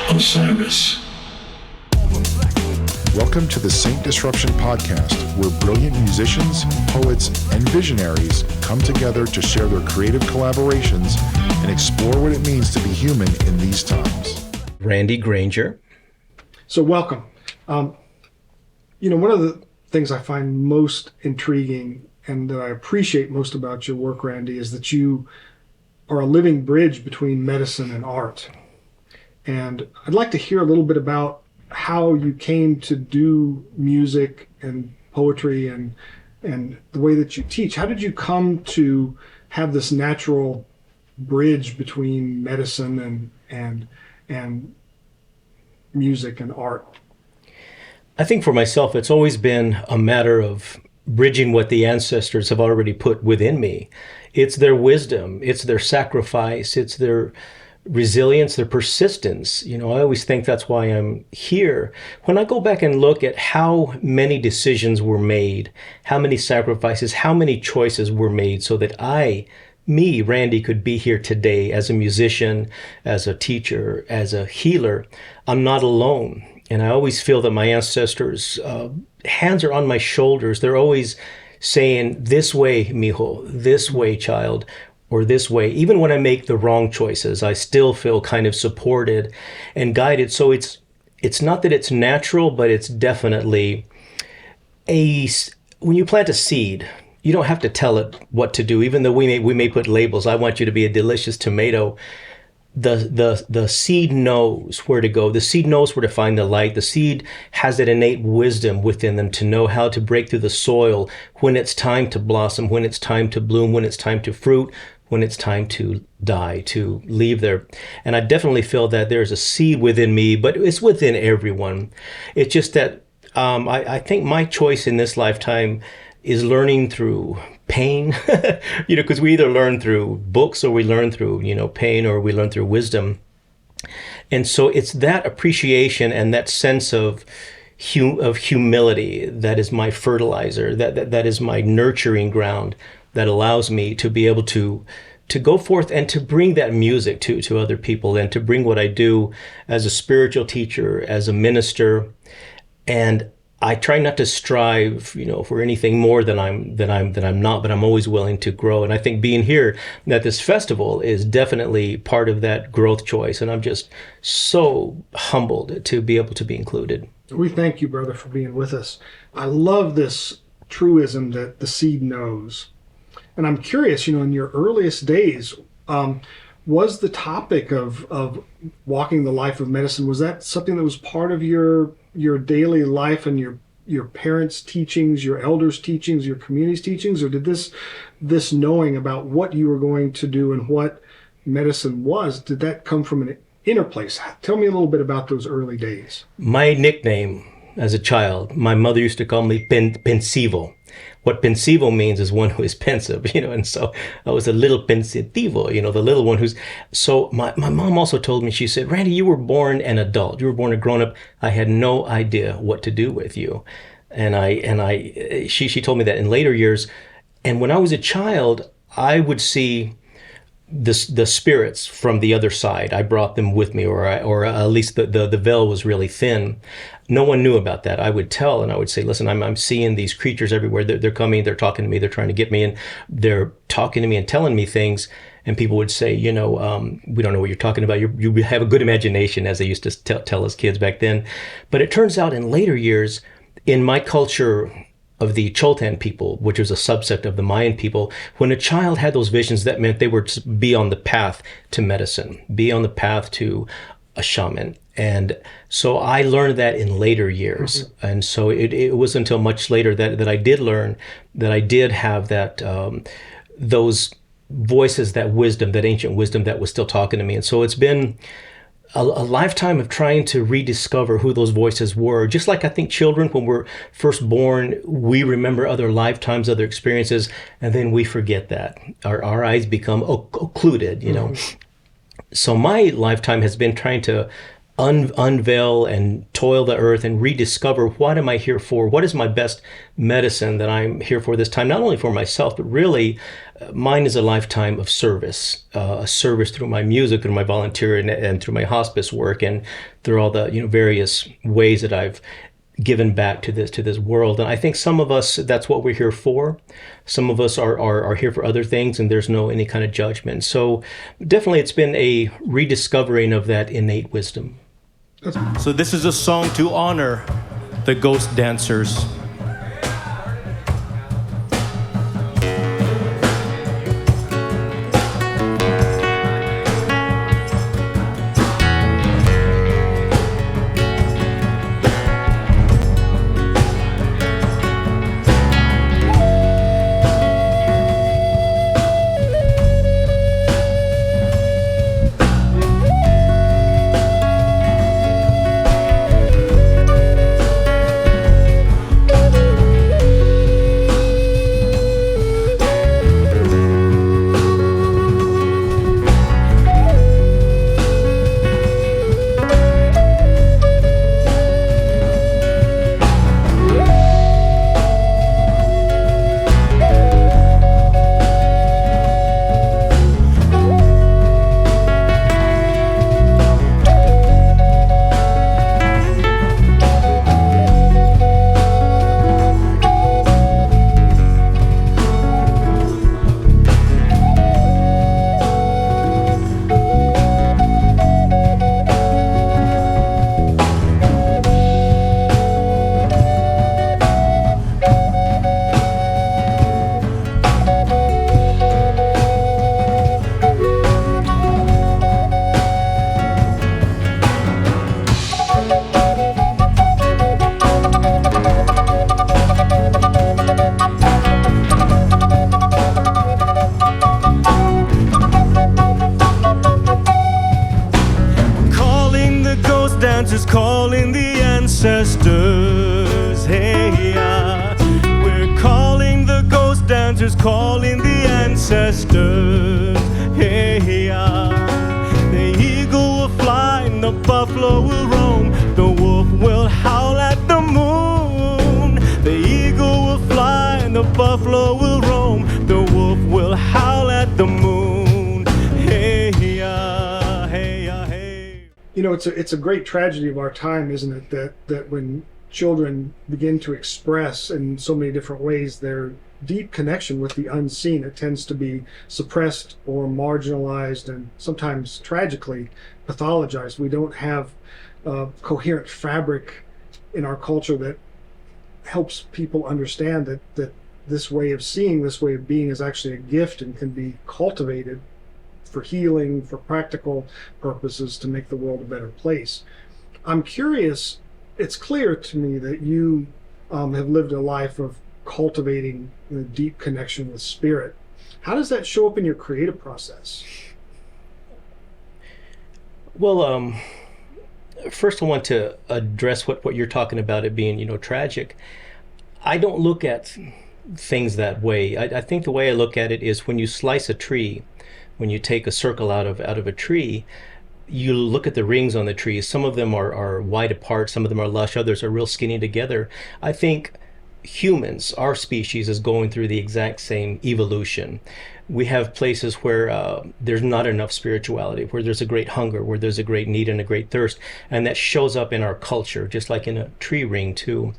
Osiris. Welcome to the Saint Disruption Podcast, where brilliant musicians, poets, and visionaries come together to share their creative collaborations and explore what it means to be human in these times. Randy Granger. So welcome. One of the things I find most intriguing and that I appreciate most about your work, Randy, is that you are a living bridge between medicine and art. And I'd like to hear a little bit about how you came to do music and poetry and the way that you teach. How did you come to have this natural bridge between medicine and music and art? I think for myself, it's always been a matter of bridging what the ancestors have already put within me. It's their wisdom, it's their sacrifice, it's their resilience, their persistence. I always think that's why I'm here. When I go back and look at how many decisions were made, how many sacrifices, how many choices were made so that Randy, could be here today as a musician, as a teacher, as a healer, I'm not alone. And I always feel that my ancestors' hands are on my shoulders. They're always saying, this way, mijo, this way, child, or this way. Even when I make the wrong choices, I still feel kind of supported and guided. So it's not that it's natural, but it's definitely when you plant a seed, you don't have to tell it what to do. Even though we may put labels, I want you to be a delicious tomato. The seed knows where to go. The seed knows where to find the light. The seed has that innate wisdom within them to know how to break through the soil when it's time to blossom, when it's time to bloom, when it's time to fruit, when it's time to die, to leave there. And I definitely feel that there's a seed within me, but it's within everyone. It's just that I think my choice in this lifetime is learning through pain, because we either learn through books or we learn through, pain, or we learn through wisdom. And so it's that appreciation and that sense of humility that is my fertilizer, that is my nurturing ground, that allows me to be able to go forth and to bring that music to other people, and to bring what I do as a spiritual teacher, as a minister. And I try not to strive, for anything more than I'm not, but I'm always willing to grow. And I think being here at this festival is definitely part of that growth choice. And I'm just so humbled to be able to be included. We thank you, brother, for being with us. I love this truism that the seed knows. And I'm curious, in your earliest days, was the topic of walking the life of medicine, was that something that was part of your daily life and your parents' teachings, your elders' teachings, your community's teachings, or did this knowing about what you were going to do and what medicine was, did that come from an inner place? Tell me a little bit about those early days. My nickname as a child, my mother used to call me pensivo. What pensivo means is one who is pensive, and so I was a little pensitivo, the little one who's, so my mom also told me, she said, Randy, you were born an adult, you were born a grown-up. I had no idea what to do with you. She told me that in later years. And when I was a child, I would see the spirits from the other side. I brought them with me, or at least the veil was really thin. No one knew about that. I would tell, and I would say, listen, I'm seeing these creatures everywhere. They're coming, they're talking to me, they're trying to get me, and they're talking to me and telling me things. And people would say, we don't know what you're talking about. You have a good imagination, as they used to tell us kids back then. But it turns out in later years, in my culture of the Choltan people, which was a subset of the Mayan people, when a child had those visions, that meant they were to be on the path to medicine, be on the path to a shaman. And so I learned that in later years. Mm-hmm. And so it wasn't until much later that I did learn that I did have that, those voices, that wisdom, that ancient wisdom that was still talking to me. And so it's been a lifetime of trying to rediscover who those voices were. Just like I think children, when we're first born, we remember other lifetimes, other experiences, and then we forget that. Our eyes become occluded, Mm-hmm. So my lifetime has been trying to unveil and toil the earth and rediscover what am I here for? What is my best medicine that I'm here for this time? Not only for myself, but really mine is a lifetime of service, a service through my music, through my volunteering, and through my hospice work, and through all the various ways that I've given back to this world. And I think some of us, that's what we're here for. Some of us are here for other things, and there's no any kind of judgment. So definitely it's been a rediscovering of that innate wisdom. So this is a song to honor the ghost dancers. Dancers calling the ancestors, hey, we're calling the ghost dancers, calling the ancestors, hey, the eagle will fly and the buffalo will roam, the wolf will howl at the moon. The eagle will fly and the buffalo will roam, the wolf will howl at the moon, hey, hey. It's a great tragedy of our time, isn't it? That when children begin to express in so many different ways their deep connection with the unseen, it tends to be suppressed or marginalized and sometimes tragically pathologized. We don't have a coherent fabric in our culture that helps people understand that this way of seeing, this way of being is actually a gift and can be cultivated for healing, for practical purposes, to make the world a better place. I'm curious, it's clear to me that you have lived a life of cultivating a deep connection with spirit. How does that show up in your creative process? Well, first I want to address what you're talking about, it being, tragic. I don't look at things that way. I think the way I look at it is when you slice a tree, when you take a circle out of a tree, you look at the rings on the tree. Some of them are wide apart, some of them are lush, others are real skinny together. I think humans, our species, is going through the exact same evolution. We have places where there's not enough spirituality, where there's a great hunger, where there's a great need and a great thirst, and that shows up in our culture, just like in a tree ring too.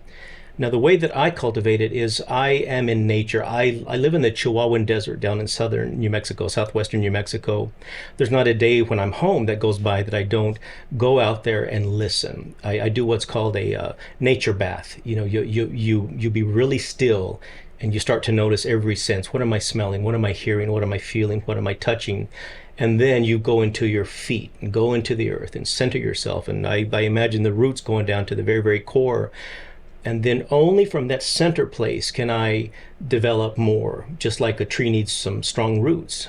Now, the way that I cultivate it is I am in nature. I live in the Chihuahuan Desert down in southern New Mexico, southwestern New Mexico. There's not a day when I'm home that goes by that I don't go out there and listen. I do what's called a nature bath. You be really still and you start to notice every sense. What am I smelling? What am I hearing? What am I feeling? What am I touching? And then you go into your feet and go into the earth and center yourself. And I imagine the roots going down to the very, very core. And then only from that center place can I develop more, just like a tree needs some strong roots.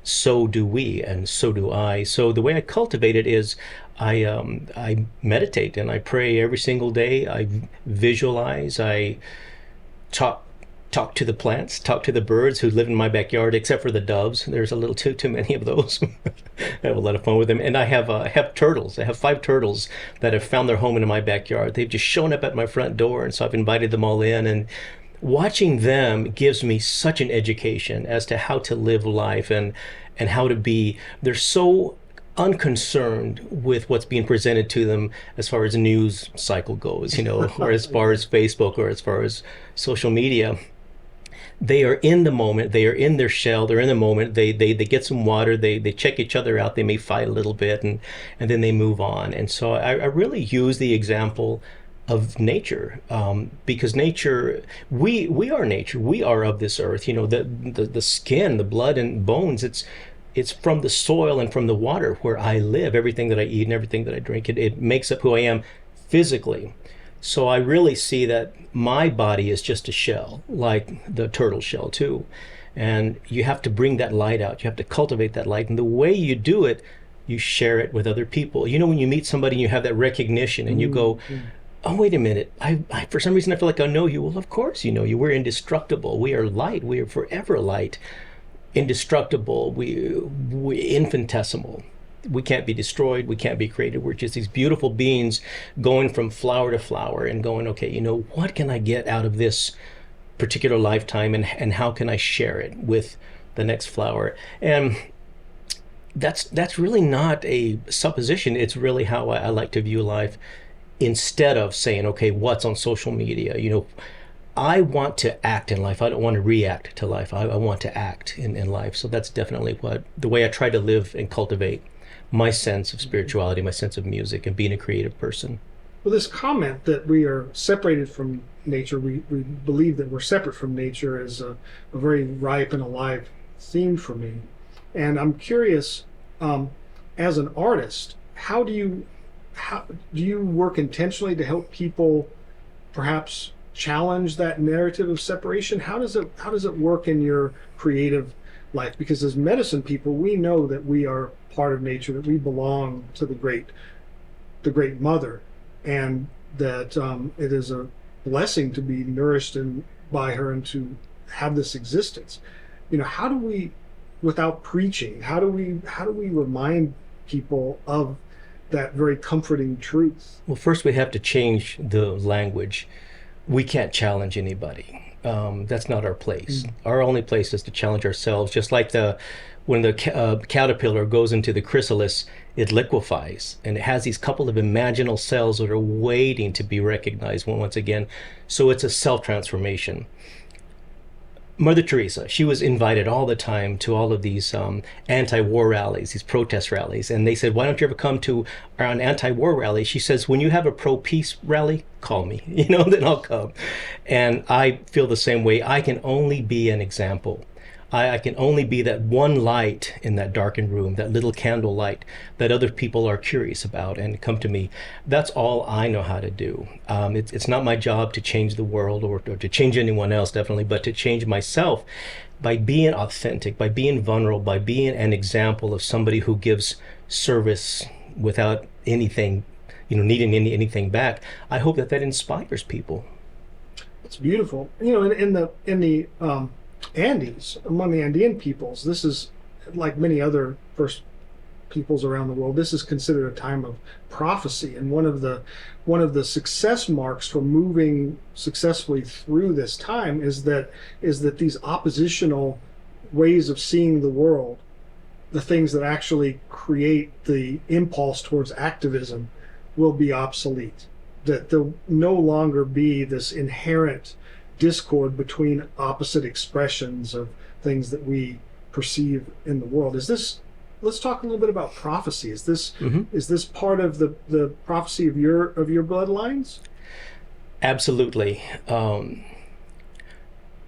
So do we, and so do I. So the way I cultivate it is I meditate and I pray every single day. I visualize. I talk talk to the plants, talk to the birds who live in my backyard, except for the doves. There's a little too many of those. I have a lot of fun with them. And I have turtles. I have 5 turtles that have found their home in my backyard. They've just shown up at my front door, and so I've invited them all in. And watching them gives me such an education as to how to live life and how to be. They're so unconcerned with what's being presented to them as far as the news cycle goes, or as far as Facebook or as far as social media. They are in the moment. They are in their shell. They're in the moment. They get some water. They check each other out. They may fight a little bit, and then they move on. And so I really use the example of nature, because nature, we are nature. We are of this earth. The skin, the blood and bones. It's from the soil and from the water where I live. Everything that I eat and everything that I drink, it makes up who I am physically. So I really see that my body is just a shell, like the turtle shell too. And you have to bring that light out. You have to cultivate that light. And the way you do it, you share it with other people. When you meet somebody and you have that recognition and you go, oh, wait a minute. I for some reason, I feel like I know you. Well, of course you know you. We're indestructible. We are light. We are forever light. Indestructible, we infinitesimal. We can't be destroyed. We can't be created. We're just these beautiful beings going from flower to flower and going, okay, what can I get out of this particular lifetime, and how can I share it with the next flower? And that's really not a supposition. It's really how I like to view life, instead of saying, okay, what's on social media? I want to act in life. I don't want to react to life. I want to act in life. So that's definitely the way I try to live and cultivate my sense of spirituality, my sense of music, and being a creative person. Well, this comment that we are separated from nature, we believe that we're separate from nature, is a very ripe and alive theme for me. And I'm curious, as an artist, how do you work intentionally to help people perhaps challenge that narrative of separation? How does it work in your creative life? Because as medicine people, we know that we are part of nature, that we belong to the great mother, and that it is a blessing to be nourished by her and to have this existence. How do we, without preaching, how do we remind people of that very comforting truth? Well, first we have to change the language. We can't challenge anybody. That's not our place. Our only place is to challenge ourselves. Just like when the caterpillar goes into the chrysalis, it liquefies, and it has these couple of imaginal cells that are waiting to be recognized once again. So it's a self-transformation. Mother Teresa, she was invited all the time to all of these anti-war rallies, these protest rallies. And they said, why don't you ever come to an anti-war rally? She says, when you have a pro-peace rally, call me, then I'll come. And I feel the same way. I can only be an example. I can only be that one light in that darkened room, that little candle light that other people are curious about and come to me. That's all I know how to do. It's not my job to change the world or to change anyone else, definitely, but to change myself by being authentic, by being vulnerable, by being an example of somebody who gives service without anything, needing anything back. I hope that inspires people. It's beautiful. In the Andes, among the Andean peoples, this is, like many other first peoples around the world, this is considered a time of prophecy. And one of the success marks for moving successfully through this time is that these oppositional ways of seeing the world, the things that actually create the impulse towards activism, will be obsolete. That there'll no longer be this inherent discord between opposite expressions of things that we perceive in the world. Let's talk a little bit about prophecy. Is this part of the prophecy of your bloodlines? Absolutely.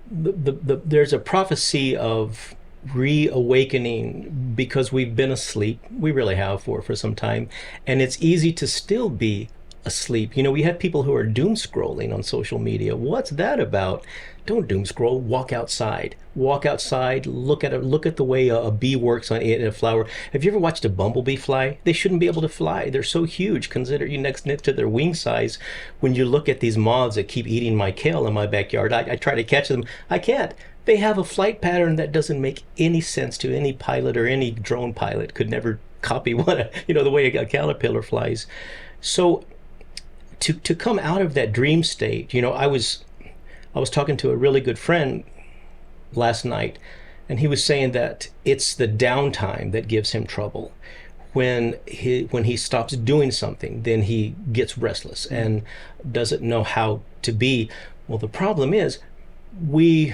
There's a prophecy of reawakening because we've been asleep. We really have for some time, and it's easy to still be asleep. You know, we have people who are doom scrolling on social media. What's that about? Don't doom scroll. Walk outside. Walk outside. Look at the way a bee works on in a flower. Have you ever watched a bumblebee fly? They shouldn't be able to fly. They're so huge. Consider you next to their wing size. When you look at these moths that keep eating my kale in my backyard, I try to catch them. I can't. They have a flight pattern that doesn't make any sense to any pilot, or any drone pilot could never copy the way a caterpillar flies. So to come out of that dream state, I was talking to a really good friend last night, and he was saying that it's the downtime that gives him trouble. When he stops doing something, then he gets restless and doesn't know how to be. Well, the problem is we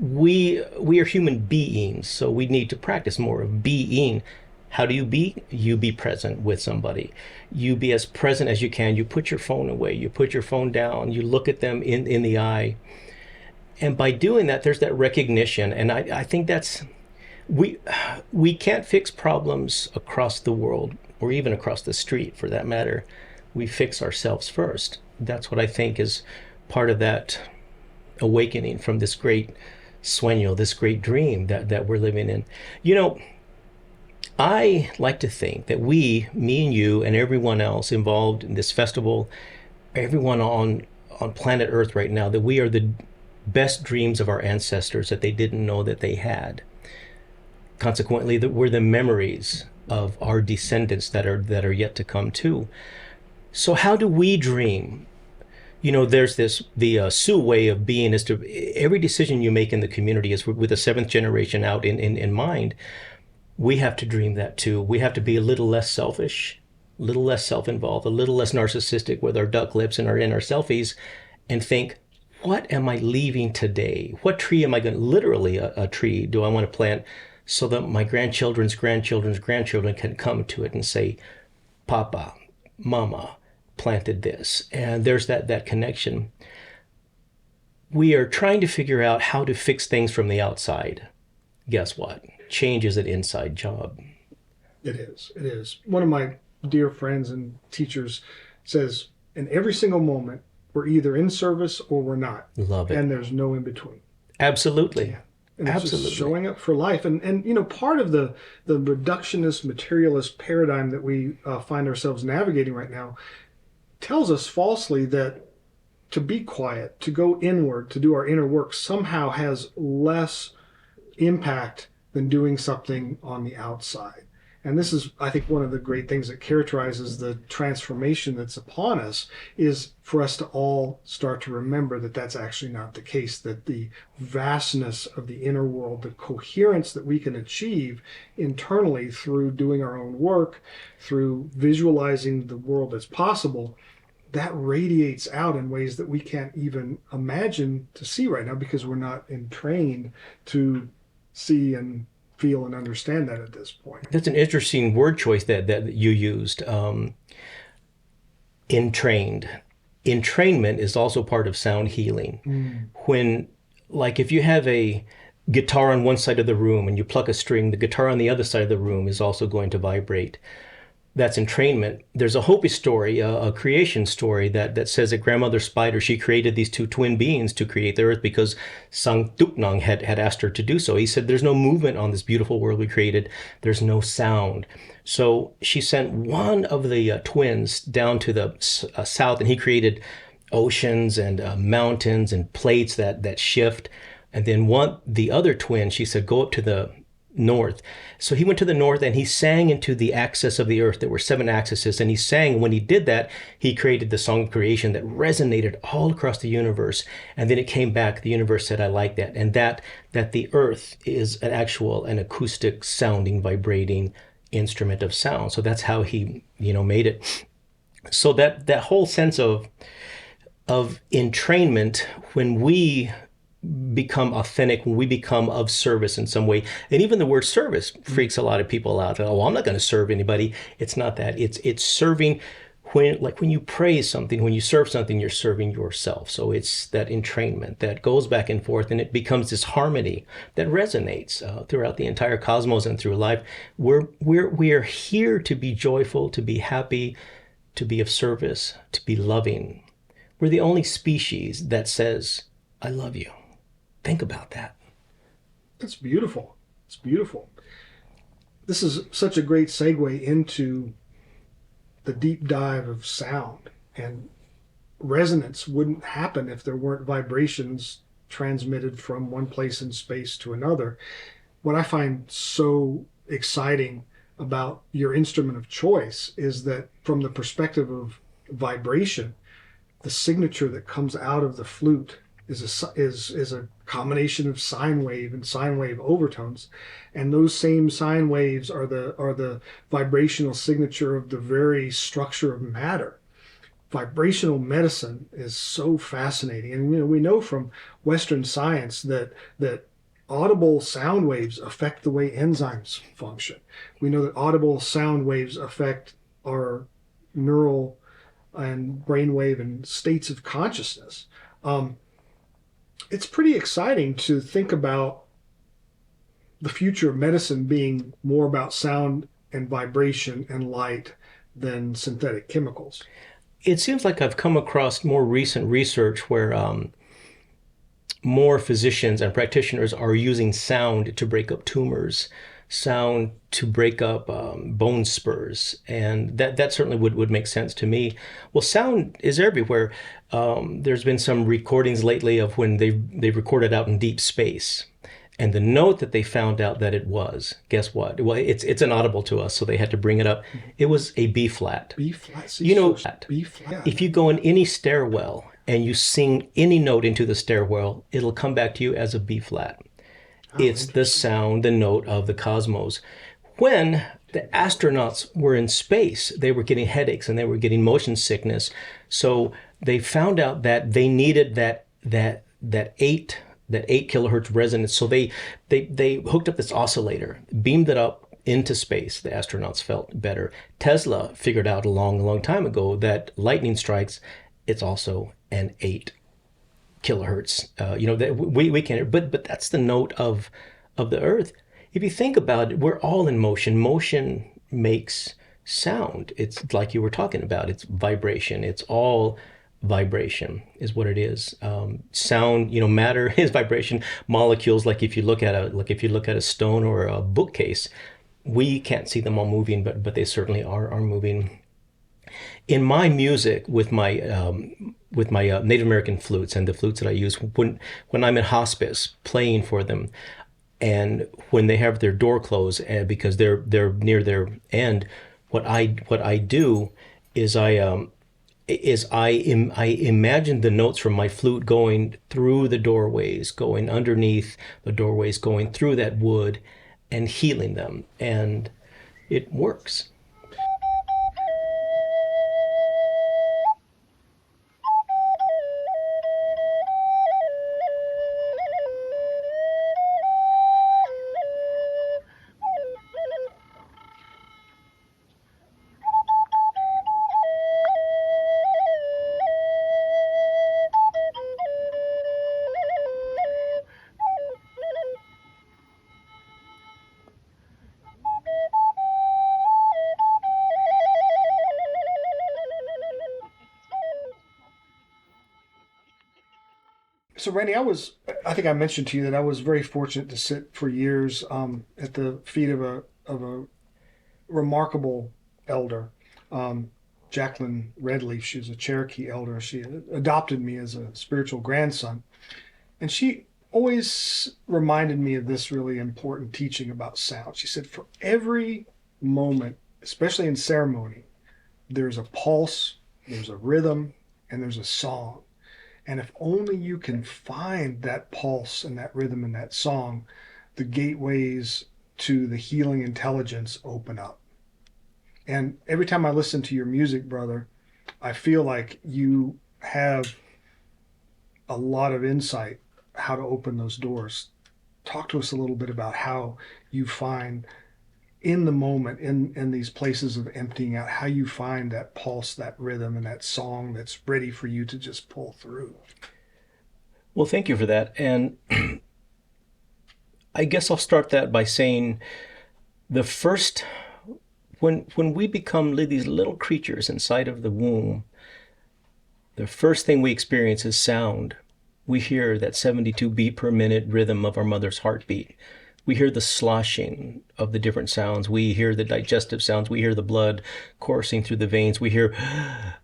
are human beings, so we need to practice more of being. How do you be? You be present with somebody. You be as present as you can. You put your phone away. You put your phone down. You look at them in the eye. And by doing that, there's that recognition. And I think that's, we can't fix problems across the world, or even across the street for that matter. We fix ourselves first. That's what I think is part of that awakening from this great sueño, this great dream that we're living in. I like to think that me and you and everyone else involved in this festival, everyone on planet Earth right now, that we are the best dreams of our ancestors that they didn't know that they had. Consequently, that we're the memories of our descendants that are yet to come too. So how do we dream? There's the Sioux way of being is to, every decision you make in the community is with the seventh generation out in mind. We have to dream that too. We have to be a little less selfish, a little less self-involved, a little less narcissistic with our duck lips and our selfies, and think, what am I leaving today? What tree am I going to, literally a tree do I want to plant so that my grandchildren's grandchildren's grandchildren can come to it and say, Papa, Mama planted this. And there's that connection. We are trying to figure out how to fix things from the outside. Guess what? Change is an inside job. It is. One of my dear friends and teachers says, in every single moment, we're either in service or we're not. Love it. And there's no in between. Absolutely. Yeah. And it's Absolutely. just showing up for life. And part of the reductionist, materialist paradigm that we find ourselves navigating right now tells us falsely that to be quiet, to go inward, to do our inner work somehow has less impact than doing something on the outside. And this is, I think, one of the great things that characterizes the transformation that's upon us, is for us to all start to remember that that's actually not the case, that the vastness of the inner world, the coherence that we can achieve internally through doing our own work, through visualizing the world as possible, that radiates out in ways that we can't even imagine to see right now, because we're not entrained to see and feel and understand that at this point. That's an interesting word choice that you used. Entrained. Entrainment is also part of sound healing. When, like, if you have a guitar on one side of the room and you pluck a string, the guitar on the other side of the room is also going to vibrate. That's entrainment. There's a Hopi story, a creation story that says that Grandmother Spider, she created these two twin beings to create the earth because Sang Tuknang had asked her to do so. He said, there's no movement on this beautiful world we created. There's no sound. So she sent one of the twins down to the south, and he created oceans and mountains and plates that shift. And then the other twin, she said, go up to the north. So he went to the north and he sang into the axis of the earth. There were 7 axes, and he sang. When he did that, he created the song of creation that resonated all across the universe. And then it came back. The universe said, I like that. And that the earth is an acoustic sounding, vibrating instrument of sound. So that's how he, made it. So that whole sense of entrainment, when we become authentic, when we become of service in some way. And even the word service freaks a lot of people out. Oh, well, I'm not going to serve anybody. It's not that. It's serving. When you praise something, when you serve something, you're serving yourself. So it's that entrainment that goes back and forth, and it becomes this harmony that resonates throughout the entire cosmos and through life. We are here to be joyful, to be happy, to be of service, to be loving. We're the only species that says, I love you. Think about that. That's beautiful. It's beautiful. This is such a great segue into the deep dive of sound. And resonance wouldn't happen if there weren't vibrations transmitted from one place in space to another. What I find so exciting about your instrument of choice is that from the perspective of vibration, the signature that comes out of the flute is a combination of sine wave and sine wave overtones, and those same sine waves are the vibrational signature of the very structure of matter. Vibrational medicine is so fascinating, and we know from Western science that audible sound waves affect the way enzymes function. We know that audible sound waves affect our neural and brainwave and states of consciousness. It's pretty exciting to think about the future of medicine being more about sound and vibration and light than synthetic chemicals. It seems like I've come across more recent research where more physicians and practitioners are using sound to break up tumors, sound to break up bone spurs, and that certainly would make sense to me. Well, sound is everywhere. There's been some recordings lately of when they've recorded out in deep space, and the note that they found out that it was, guess what? Well, it's inaudible to us, so they had to bring it up. It was a B flat. B flat. You know that. B flat. If you go in any stairwell and you sing any note into the stairwell, it'll come back to you as a B flat. It's the sound, the note of the cosmos. When the astronauts were in space, they were getting headaches and they were getting motion sickness. So they found out that they needed that 8 kilohertz resonance. So they hooked up this oscillator, beamed it up into space. The astronauts felt better. Tesla figured out a long time ago that lightning strikes, it's also an 8 kilohertz. That we can't. But that's the note of the Earth. If you think about it, we're all in motion. Motion makes sound. It's like you were talking about. It's vibration. It's all vibration is what it is. Sound, matter is vibration. Molecules, like if you look at a stone or a bookcase, we can't see them all moving, but they certainly are moving. In my music, with my Native American flutes and the flutes that I use when I'm in hospice playing for them, and when they have their door closed because they're near their end, what I do is I imagine the notes from my flute going through the doorways, going underneath the doorways, going through that wood, and healing them, and it works. So, Randy, I think I mentioned to you that I was very fortunate to sit for years at the feet of a remarkable elder, Jacqueline Redleaf. She was a Cherokee elder. She adopted me as a spiritual grandson. And she always reminded me of this really important teaching about sound. She said, for every moment, especially in ceremony, there's a pulse, there's a rhythm, and there's a song. And if only you can find that pulse and that rhythm and that song, the gateways to the healing intelligence open up. And every time I listen to your music, brother, I feel like you have a lot of insight how to open those doors. Talk to us a little bit about how you find in the moment, in these places of emptying out, how you find that pulse, that rhythm, and that song that's ready for you to just pull through. Well, thank you for that. And I guess I'll start that by saying when when we become these little creatures inside of the womb, the first thing we experience is sound. We hear that 72 beat per minute rhythm of our mother's heartbeat. We hear the sloshing of the different sounds. We hear the digestive sounds. We hear the blood coursing through the veins. We hear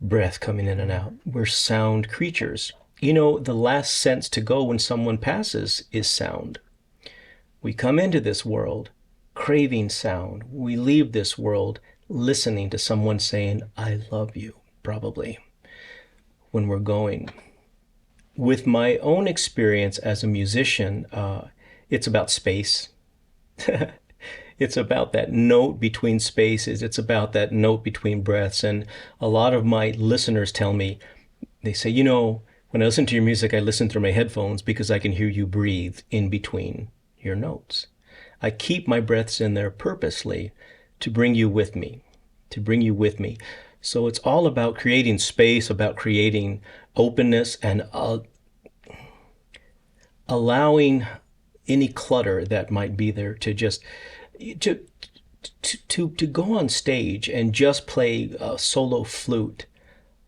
breath coming in and out. We're sound creatures. You know, the last sense to go when someone passes is sound. We come into this world craving sound. We leave this world listening to someone saying, I love you, probably, when we're going. With my own experience as a musician, it's about space. It's about that note between spaces. It's about that note between breaths. And a lot of my listeners tell me, they say, you know, when I listen to your music, I listen through my headphones because I can hear you breathe in between your notes. I keep my breaths in there purposely to bring you with me, So it's all about creating space, about creating openness, and allowing any clutter that might be there to just to go on stage and just play a solo flute.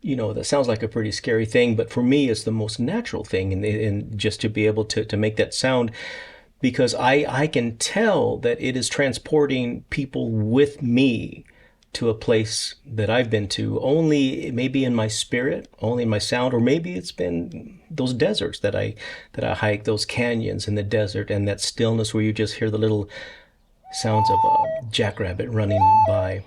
You know, that sounds like a pretty scary thing, but for me, it's the most natural thing, and just to be able to make that sound, because I can tell that it is transporting people with me to a place that I've been to, only maybe in my spirit, only in my sound, or maybe it's been those deserts that I hike, those canyons in the desert, and that stillness where you just hear the little sounds of a jackrabbit running by.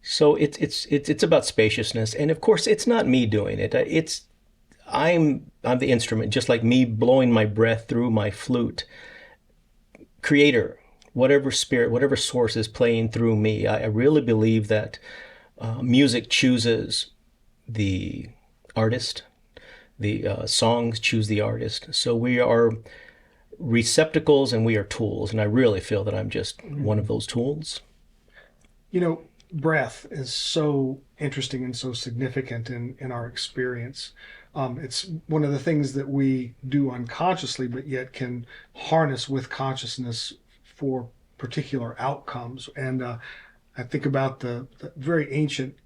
So it's about spaciousness, and of course it's not me doing it. I'm the instrument, just like me blowing my breath through my flute. Creator, whatever spirit, whatever source is playing through me. I really believe that music chooses the artist. The songs choose the artist. So we are receptacles and we are tools, and I really feel that I'm just one of those tools. You know, breath is so interesting and so significant in our experience. It's one of the things that we do unconsciously, but yet can harness with consciousness for particular outcomes. And I think about the very ancient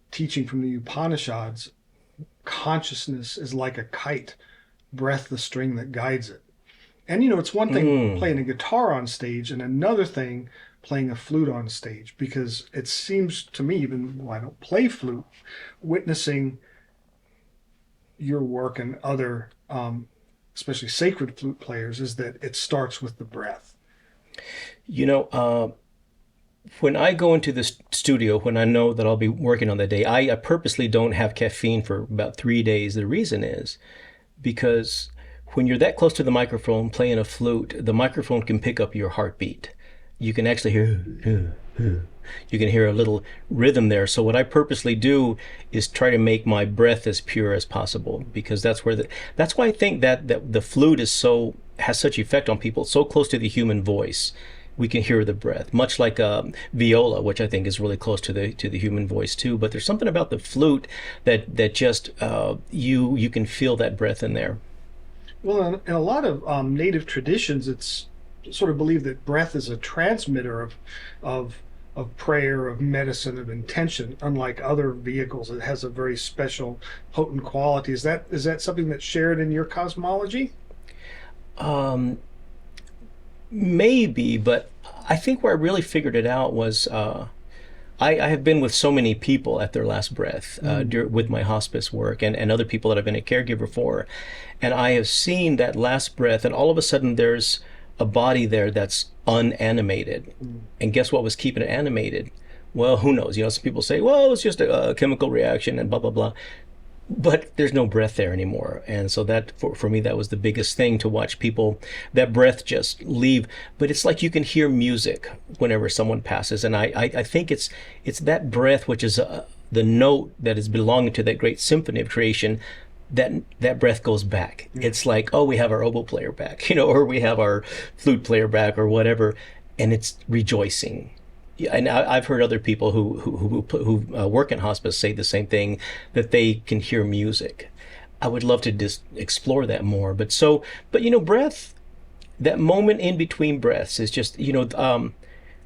teaching from the Upanishads. Consciousness is like a kite, breath the string that guides it. And, you know, it's one thing playing a guitar on stage and another thing playing a flute on stage, because it seems to me, even though I don't play flute, witnessing your work and other, especially sacred flute players, is that it starts with the breath. You know, when I go into the studio, when I know that I'll be working on that day, I purposely don't have caffeine for about 3 days. The reason is because when you're that close to the microphone playing a flute, the microphone can pick up your heartbeat. You can actually hear, you can hear a little rhythm there. So what I purposely do is try to make my breath as pure as possible, because that's why I think that the flute has such effect on people. It's so close to the human voice. We can hear the breath, much like viola, which I think is really close to the human voice too. But there's something about the flute that just you can feel that breath in there. Well, in a lot of native traditions, it's sort of believed that breath is a transmitter of prayer, of medicine, of intention. Unlike other vehicles, it has a very special, potent quality. Is that something that's shared in your cosmology? Maybe, but I think where I really figured it out was I have been with so many people at their last breath with my hospice work and other people that I've been a caregiver for, and I have seen that last breath, and all of a sudden there's a body there that's unanimated. And guess what was keeping it animated? Well, who knows? You know, some people say, well, it's just a chemical reaction and blah, blah, blah. but there's no breath there anymore. And so that for me, that was the biggest thing, to watch people, that breath just leave. But it's like you can hear music whenever someone passes. And I think it's that breath, which is the note that is belonging to that great symphony of creation, that breath goes back. It's like, oh, we have our oboe player back, or we have our flute player back, or whatever. And it's rejoicing. Yeah, and I've heard other people who work in hospice say the same thing, that they can hear music. I would love to just explore that more. But breath, that moment in between breaths is just,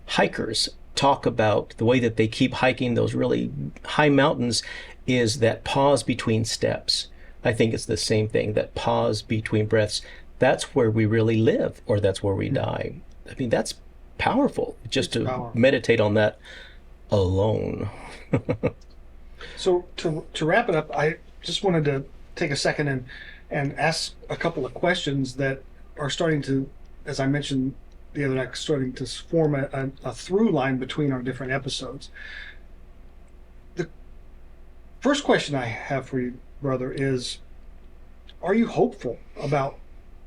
hikers talk about the way that they keep hiking those really high mountains is that pause between steps. I think it's the same thing, that pause between breaths. That's where we really live, or that's where we die. I mean, that's powerful, just to meditate on that alone. So to wrap it up, I just wanted to take a second and ask a couple of questions that are starting to, as I mentioned the other night, starting to form a through line between our different episodes. The first question I have for you, brother, is, are you hopeful about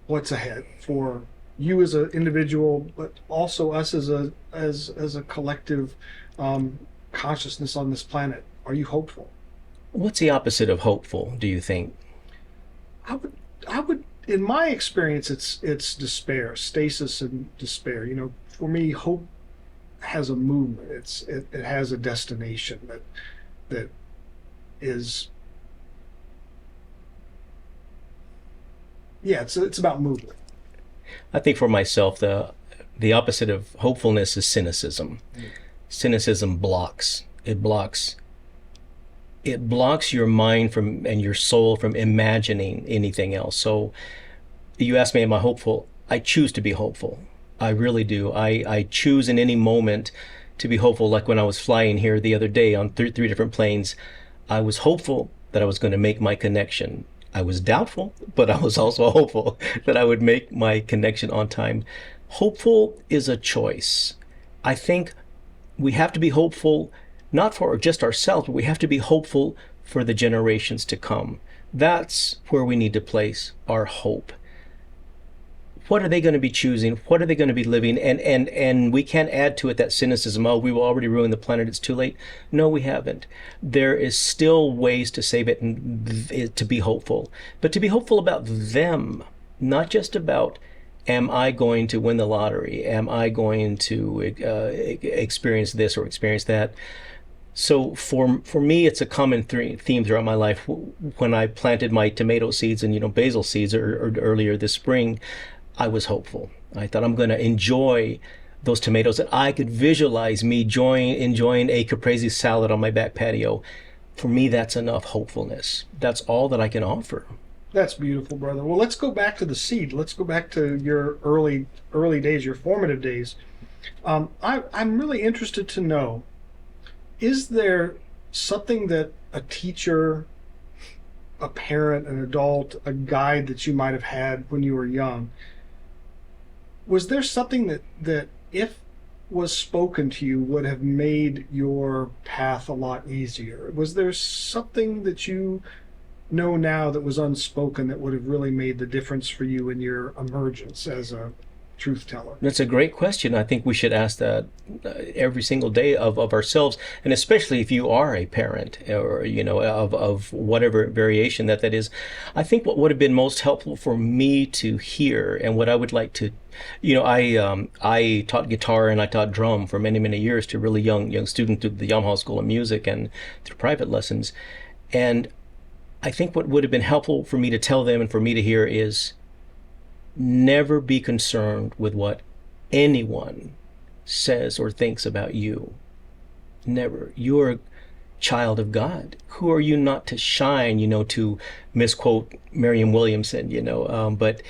what's ahead for you as an individual, but also us as a collective consciousness on this planet? Are you hopeful? What's the opposite of hopeful, do you think? I would, in my experience, it's despair, stasis and despair. For me, hope has a movement. It has a destination that is, yeah, it's about movement. I think for myself, the opposite of hopefulness is cynicism. Cynicism blocks. It blocks your mind and your soul from imagining anything else. So you ask me, am I hopeful? I choose to be hopeful. I really do. I choose in any moment to be hopeful. Like when I was flying here the other day on three different planes, I was hopeful that I was going to make my connection. I was doubtful, but I was also hopeful that I would make my connection on time. Hopeful is a choice. I think we have to be hopeful, not for just ourselves, but we have to be hopeful for the generations to come. That's where we need to place our hope. What are they going to be choosing? What are they going to be living? And we can't add to it that cynicism. Oh, we will already ruin the planet. It's too late. No, we haven't. There is still ways to save it and to be hopeful. But to be hopeful about them, not just about, am I going to win the lottery? Am I going to experience this or experience that? So for me, it's a common theme throughout my life. When I planted my tomato seeds and basil seeds or earlier this spring, I was hopeful. I thought, I'm going to enjoy those tomatoes, and I could visualize me enjoying a caprese salad on my back patio. For me, that's enough hopefulness. That's all that I can offer. That's beautiful, brother. Well, let's go back to the seed. Let's go back to your early days, your formative days. I'm really interested to know, is there something that a teacher, a parent, an adult, a guide that you might have had when you were young, was there something that if was spoken to you would have made your path a lot easier? Was there something that you know now that was unspoken that would have really made the difference for you in your emergence as a truth teller? That's a great question. I think we should ask that every single day of ourselves, and especially if you are a parent or of whatever variation that is. I think what would have been most helpful for me to hear, and what I would like to, I taught guitar and I taught drum for many years to really young students through the Yamaha School of Music and through private lessons, and I think what would have been helpful for me to tell them and for me to hear is, never be concerned with what anyone says or thinks about you. Never. You're a child of God. Who are you not to shine, to misquote Marianne Williamson, but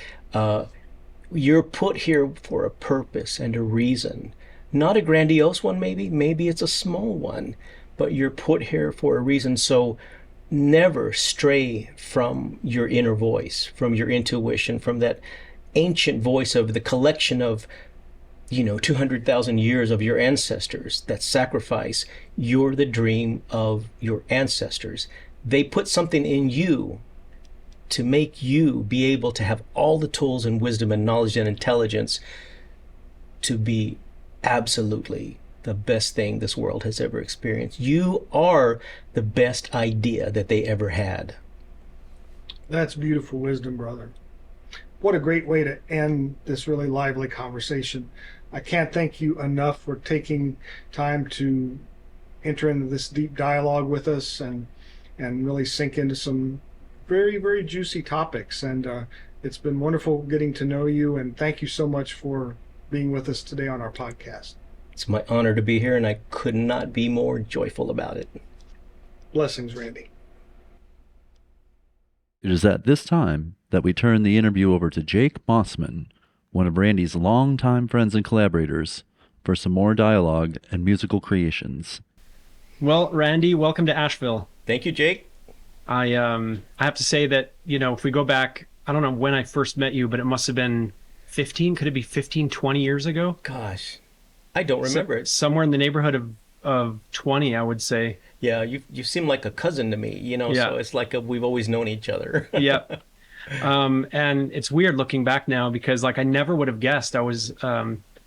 you're put here for a purpose and a reason. Not a grandiose one, maybe it's a small one, but you're put here for a reason. So never stray from your inner voice, from your intuition, from that ancient voice of the collection of 200,000 years of your ancestors that sacrifice. You're the dream of your ancestors. they put something in you to make you be able to have all the tools and wisdom and knowledge and intelligence to be absolutely the best thing this world has ever experienced. You are the best idea that they ever had. That's beautiful wisdom, brother. What a great way to end this really lively conversation. I can't thank you enough for taking time to enter into this deep dialogue with us and really sink into some very, very juicy topics. And it's been wonderful getting to know you, and thank you so much for being with us today on our podcast. It's my honor to be here, and I could not be more joyful about it. Blessings, Randy. It is at this time that we turn the interview over to Jake Mossman, one of Randy's longtime friends and collaborators, for some more dialogue and musical creations. Well, Randy, welcome to Asheville. Thank you, Jake. I have to say that, if we go back, I don't know when I first met you, but it must have been 15, could it be 15, 20 years ago? Gosh, I don't remember it. Somewhere in the neighborhood of 20, I would say. Yeah, you seem like a cousin to me, Yeah. So it's like we've always known each other. Yep. And it's weird looking back now because I never would have guessed. I was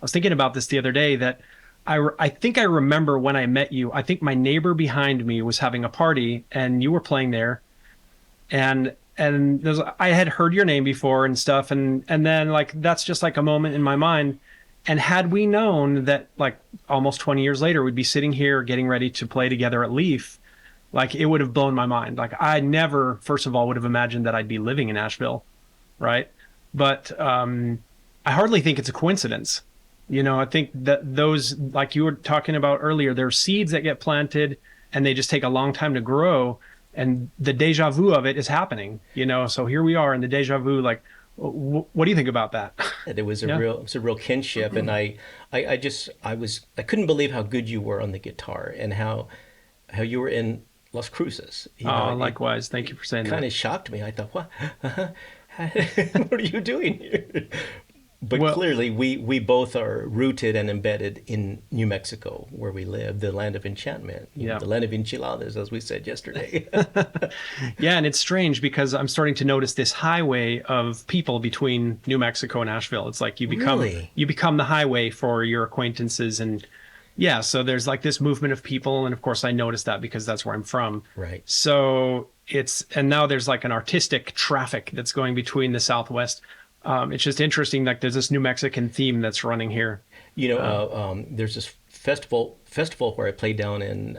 thinking about this the other day that I think I remember when I met you. I think my neighbor behind me was having a party and you were playing there, and I had heard your name before and stuff, and then that's just a moment in my mind. And had we known that almost 20 years later we'd be sitting here getting ready to play together at Leaf, it would have blown my mind. I never, first of all, would have imagined that I'd be living in Asheville, right? But I hardly think it's a coincidence. I think that those, like you were talking about earlier, there are seeds that get planted and they just take a long time to grow. And the deja vu of it is happening, So here we are in the deja vu. What do you think about that? It was a real kinship, and I couldn't believe how good you were on the guitar and how you were in Las Cruces. Likewise. Thank you for saying that. Kind of shocked me. I thought, what? What are you doing here? But clearly, we both are rooted and embedded in New Mexico, where we live, the land of enchantment, the land of enchiladas, as we said yesterday. Yeah, and it's strange because I'm starting to notice this highway of people between New Mexico and Asheville. It's like you become the highway for your acquaintances, and so there's this movement of people, and of course I noticed that because that's where I'm from. Right. So and now there's an artistic traffic that's going between the Southwest. It's just interesting, there's this New Mexican theme that's running here. There's this festival where I play down in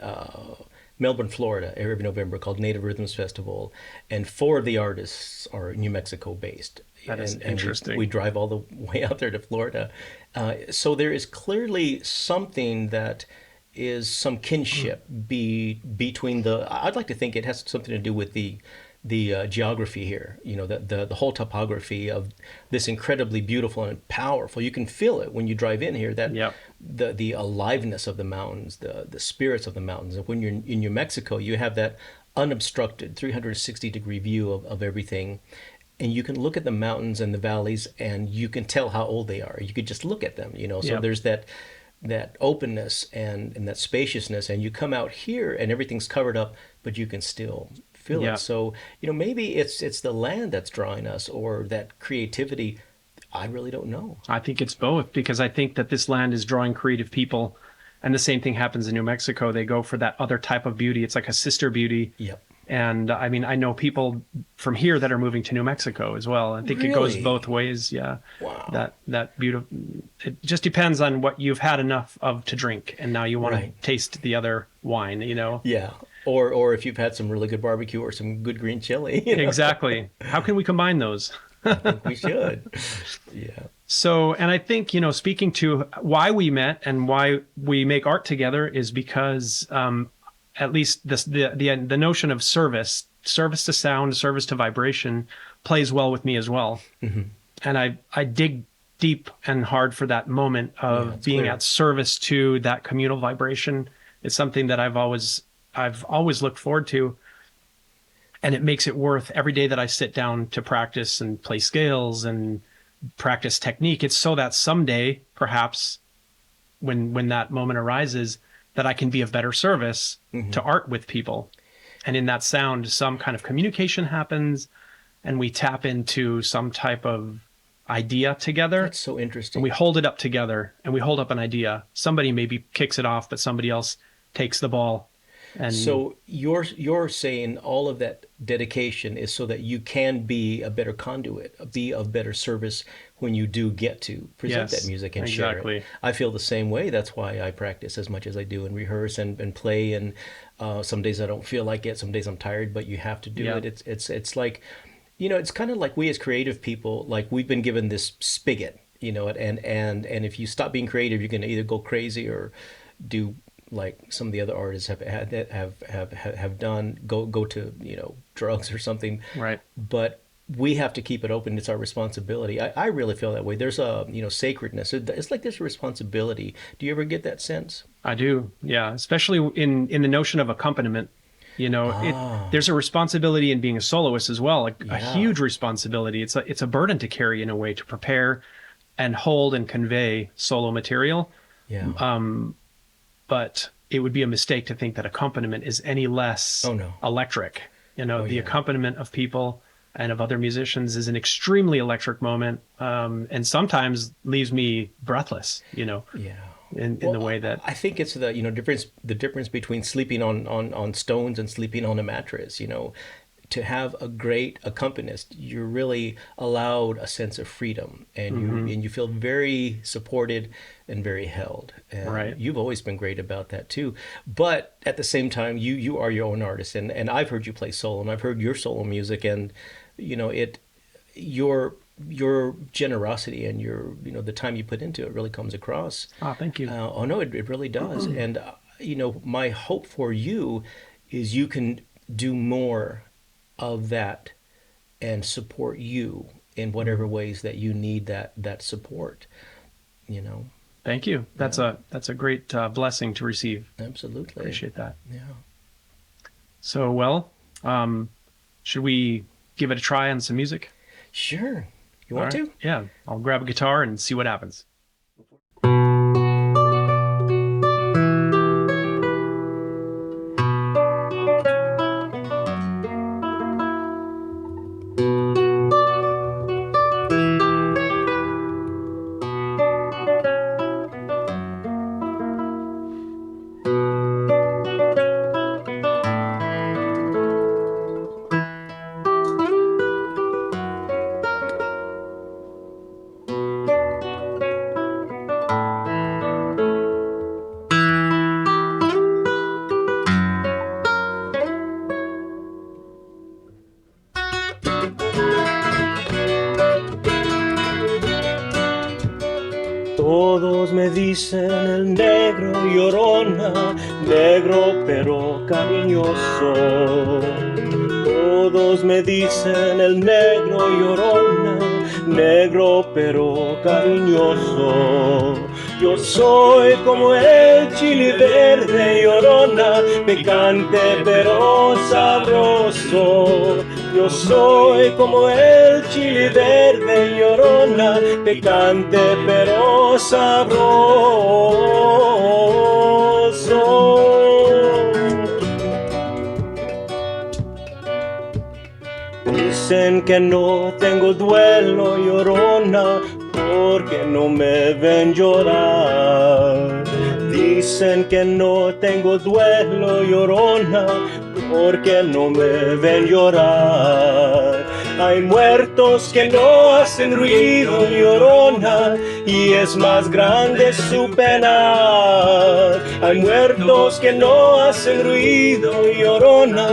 Melbourne, Florida, every November, called Native Rhythms Festival, and 4 of the artists are New Mexico based. That is interesting. We drive all the way out there to Florida. So there is clearly something that is some kinship between I'd like to think it has something to do with the geography here, the whole topography of this incredibly beautiful and powerful. You can feel it when you drive in here, that the aliveness of the mountains, the spirits of the mountains. And when you're in New Mexico, you have that unobstructed 360-degree view of everything. And you can look at the mountains and the valleys and you can tell how old they are. You could just look at them, So there's that openness and that spaciousness. And you come out here and everything's covered up, but you can still feel it. So, maybe it's the land that's drawing us, or that creativity. I really don't know. I think it's both, because I think that this land is drawing creative people, and the same thing happens in New Mexico. They go for that other type of beauty. It's like a sister beauty. Yep. And I know people from here that are moving to New Mexico as well. I think It goes both ways. Yeah. Wow. That beautiful. It just depends on what you've had enough of to drink, and now you want to taste the other wine. Yeah. Or if you've had some really good barbecue or some good green chili. Exactly. How can we combine those? I think we should. Yeah. So, and I think, speaking to why we met and why we make art together is because at least the notion of service to sound, service to vibration plays well with me as well. Mm-hmm. And I dig deep and hard for that moment of being at service to that communal vibration. It's something that I've always looked forward to, and it makes it worth every day that I sit down to practice and play scales and practice technique. It's so that someday, perhaps, when that moment arises, that I can be of better service to art with people. And in that sound, some kind of communication happens, and we tap into some type of idea together. That's so interesting. And we hold it up together, and we hold up an idea. Somebody maybe kicks it off, but somebody else takes the ball. And so you're saying all of that dedication is so that you can be a better conduit, be of better service when you do get to present Yes, that music and share exactly. it. I feel the same way. That's why I practice as much as I do and rehearse and play. And some days I don't feel like it. Some days I'm tired, but you have to do Yeah. it. It's like, it's kind of like we as creative people, like we've been given this spigot, and if you stop being creative, you're going to either go crazy or do like some of the other artists have done, go to drugs or something. Right. But we have to keep it open. It's our responsibility. I really feel that way. There's a sacredness. It's like there's a responsibility. Do you ever get that sense? I do, yeah. Especially in the notion of accompaniment. There's a responsibility in being a soloist as well, a huge responsibility. It's a burden to carry in a way, to prepare and hold and convey solo material. Yeah. But it would be a mistake to think that accompaniment is any less electric. The accompaniment of people and of other musicians is an extremely electric moment, and sometimes leaves me breathless. Yeah. In the way that I think it's the difference between sleeping on stones and sleeping on a mattress. To have a great accompanist, you're really allowed a sense of freedom, and you feel very supported and very held. And Right. You've You've always been great about that too. But at the same time, you are your own artist, and I've heard you play solo, and I've heard your solo music, and your generosity and your the time you put into it really comes across. Thank you. Oh no, it really does. And my hope for you is you can do more of that and support you in whatever ways that you need that support. Thank you. That's a great blessing to receive. Absolutely. Appreciate that. Yeah. So, should we give it a try on some music? Sure. You want All right. to? Yeah. I'll grab a guitar and see what happens. Todos me dicen el negro llorona, negro pero cariñoso. Todos me dicen el negro llorona, negro pero cariñoso. Yo soy como el chile verde llorona, picante pero sabroso. Yo soy como el chile verde llorona, picante pero sabroso. Dicen que no tengo duelo, llorona, porque no me ven llorar. Dicen que no tengo duelo, llorona, porque no me ven llorar. Hay muertos que no hacen ruido, llorona, y es más grande su penar. Hay muertos que no hacen ruido, llorona,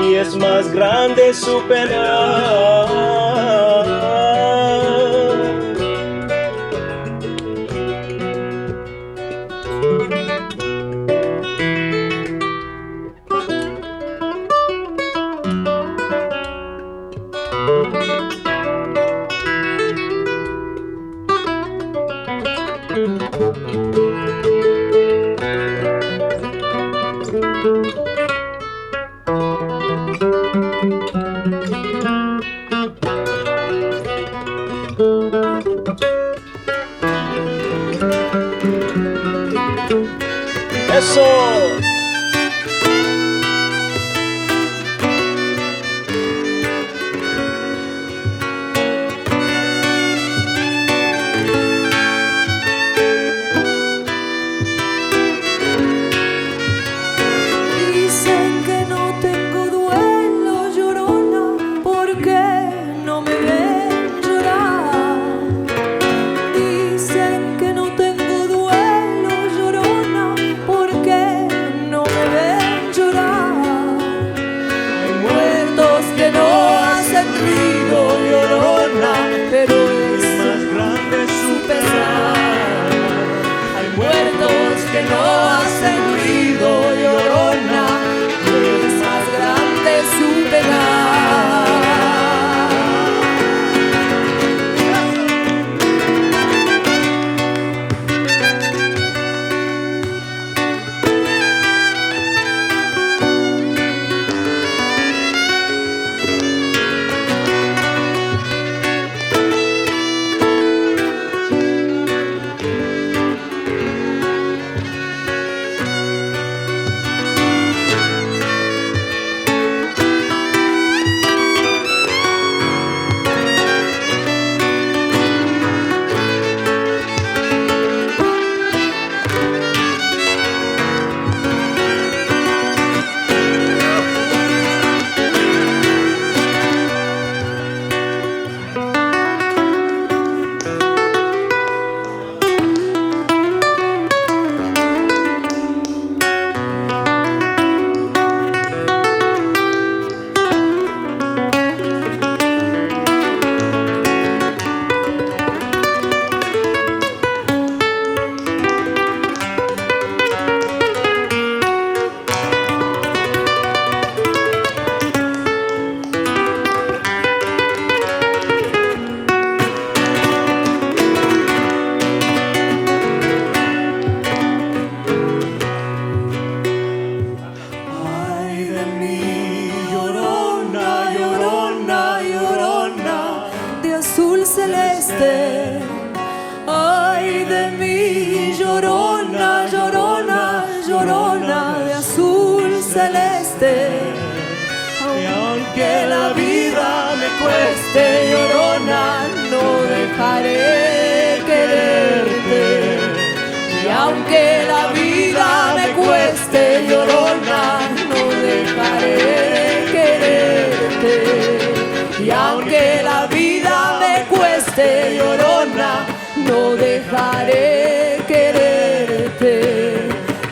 y es más grande su penar. Eso. celeste. Y aunque la vida me cueste, llorona, no dejaré quererte. Y aunque la vida me cueste, llorona, no dejaré quererte. Y aunque la vida me cueste, llorona, no dejaré quererte.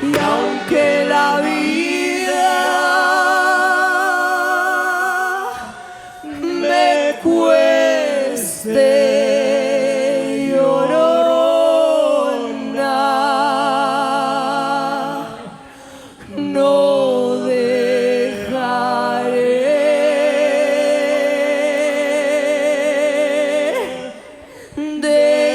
Y aunque la vida me cueste, llorona, no dejaré de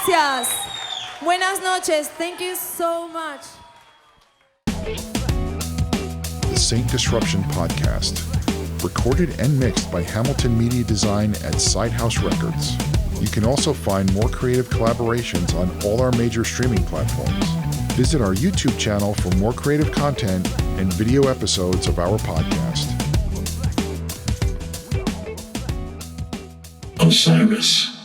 Gracias. Buenas noches. Thank you so much. The Saint Disruption Podcast. Recorded and mixed by Hamilton Media Design at Sidehouse Records. You can also find more creative collaborations on all our major streaming platforms. Visit our YouTube channel for more creative content and video episodes of our podcast. Osiris.